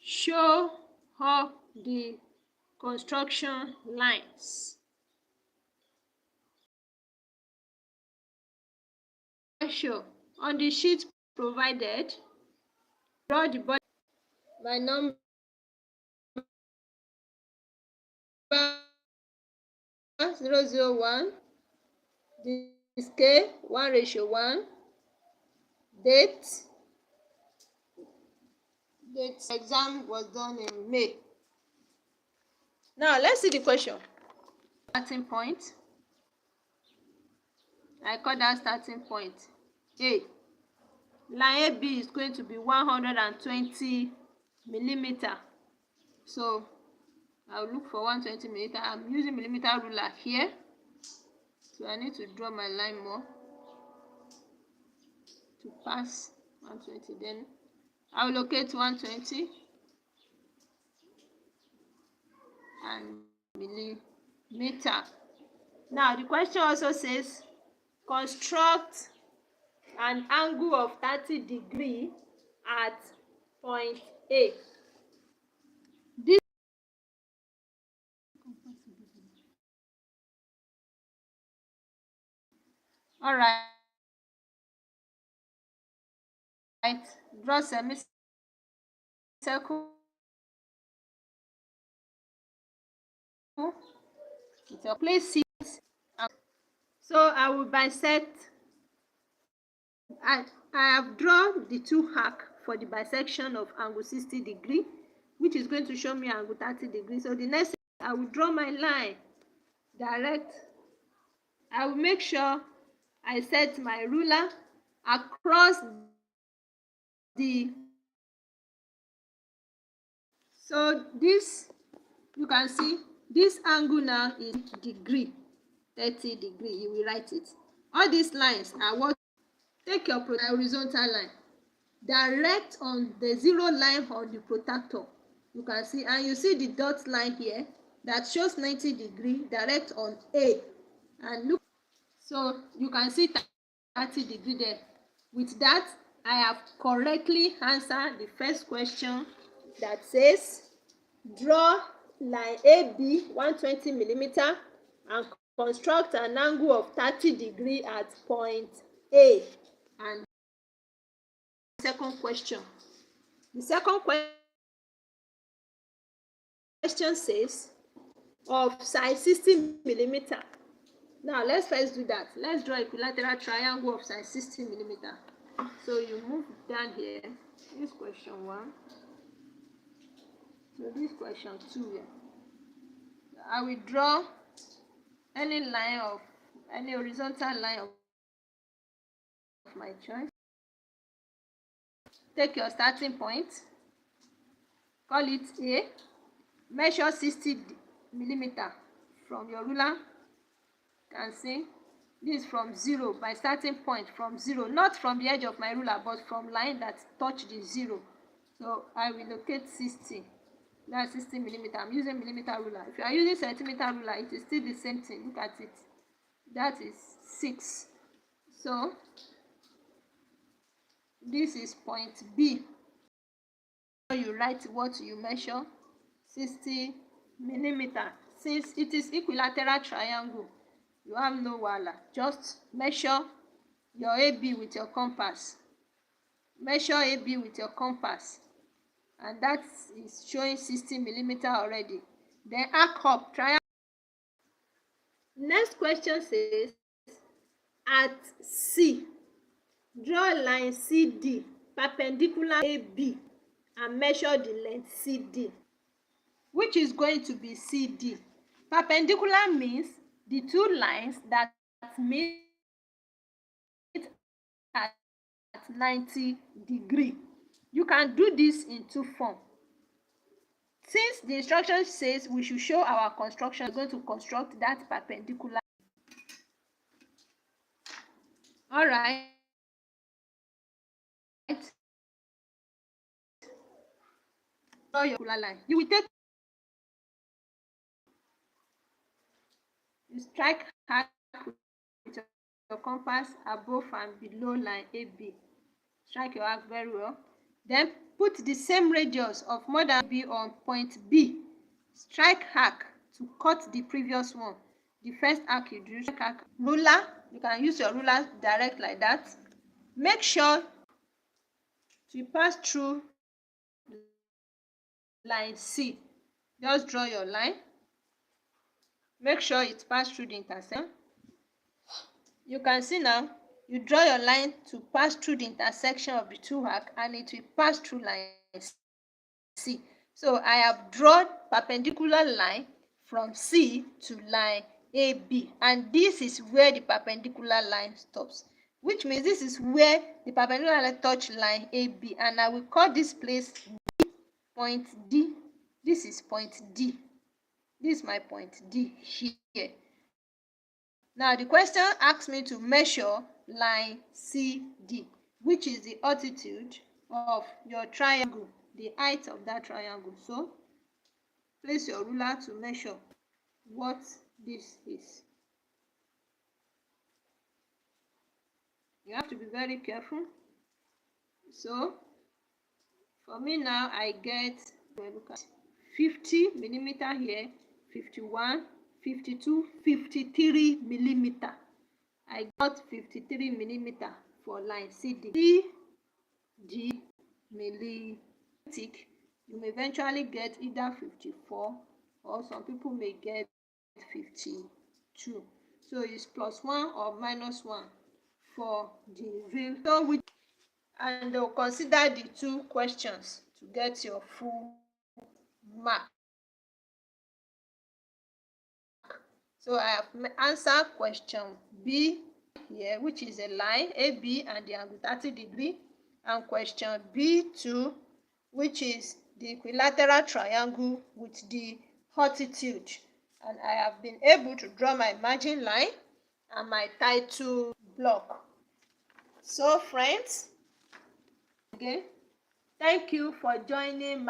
Show up the construction lines. Show on the sheet provided, draw the body by number 001, the scale 1:1, date exam was done in May. Now let's see the question. Starting point. I call that starting point A. Line AB is going to be 120 millimeter. So I'll look for 120 millimeter. I'm using millimeter ruler here. So I need to draw my line more to pass 120. Then I'll locate 120 and millimeter. Now the question also says construct an angle of 30 degrees at point A. This alright. Draw semicircle. Place it. So I will bisect. I have drawn the two arcs for the bisection of angle 60 degrees, which is going to show me angle 30 degrees. So the next thing, I will draw my line direct. I will make sure I set my ruler across the. So this, you can see this angle now is degree, 30 degrees. You will write it. All these lines are what. Take your horizontal line, direct on the zero line on the protractor. You can see, and you see the dot line here that shows 90 degrees, direct on A. And look, so you can see 30 degrees there. With that, I have correctly answered the first question that says, draw line AB 120 millimeter and construct an angle of 30 degrees at point A. And second question. The second question says of size 60 millimeter. Now let's first do that. Let's draw equilateral triangle of size 60 millimeter. So you move down here. This question 1. So this question 2 here. I will draw any line of any horizontal line of my choice. Take your starting point, call it A, measure 60 millimeter from your ruler. You can see this is from 0, my starting point from 0, not from the edge of my ruler, but from line that touch the 0. So I will locate 60. That's 60 millimeter. I'm using millimeter ruler. If you are using centimeter ruler, it is still the same thing. Look at it. That is 6. So this is point B. You write what you measure, 60 millimeter. Since it is equilateral triangle, you have no wahala. Just measure your AB with your compass. Measure AB with your compass. And that is showing 60 millimeter already. Then arc up triangle. Next question says, at C, draw line CD perpendicular AB and measure the length CD, which is going to be CD. Perpendicular means the two lines that meet at 90 degrees. You can do this in two forms. Since the instruction says we should show our construction, we're going to construct that perpendicular. All right. Draw your line. You will take. You strike arc with your compass above and below line AB. Strike your arc very well. Then put the same radius of more than B on point B. Strike arc to cut the previous one. The first arc you do, strike arc. Ruler, you can use your ruler direct like that. Make sure to pass through line C. Just draw your line. Make sure it pass through the intersection. You can see now, you draw your line to pass through the intersection of the two arcs, and it will pass through line C. So I have drawn perpendicular line from C to line AB, and this is where the perpendicular line stops, which means this is where the perpendicular line touch line AB, and I will call this place D, point D. This is point D. This is my point D here. Now the question asks me to measure line CD, which is the altitude of your triangle, the height of that triangle. So place your ruler to measure what this is. You have to be very careful. So for me now, I get 50 millimeter here, 51, 52, 53 millimeter. I got 53 millimeter for line CD. CD millimetric, you may eventually get either 54, or some people may get 52. So it's +1 or -1 for the real. So and they'll consider the two questions to get your full mark. So I have answered question B here, which is a line AB and the angle 30 degrees, and question B2, which is the equilateral triangle with the altitude. And I have been able to draw my margin line and my title block. So friends, again, thank you for joining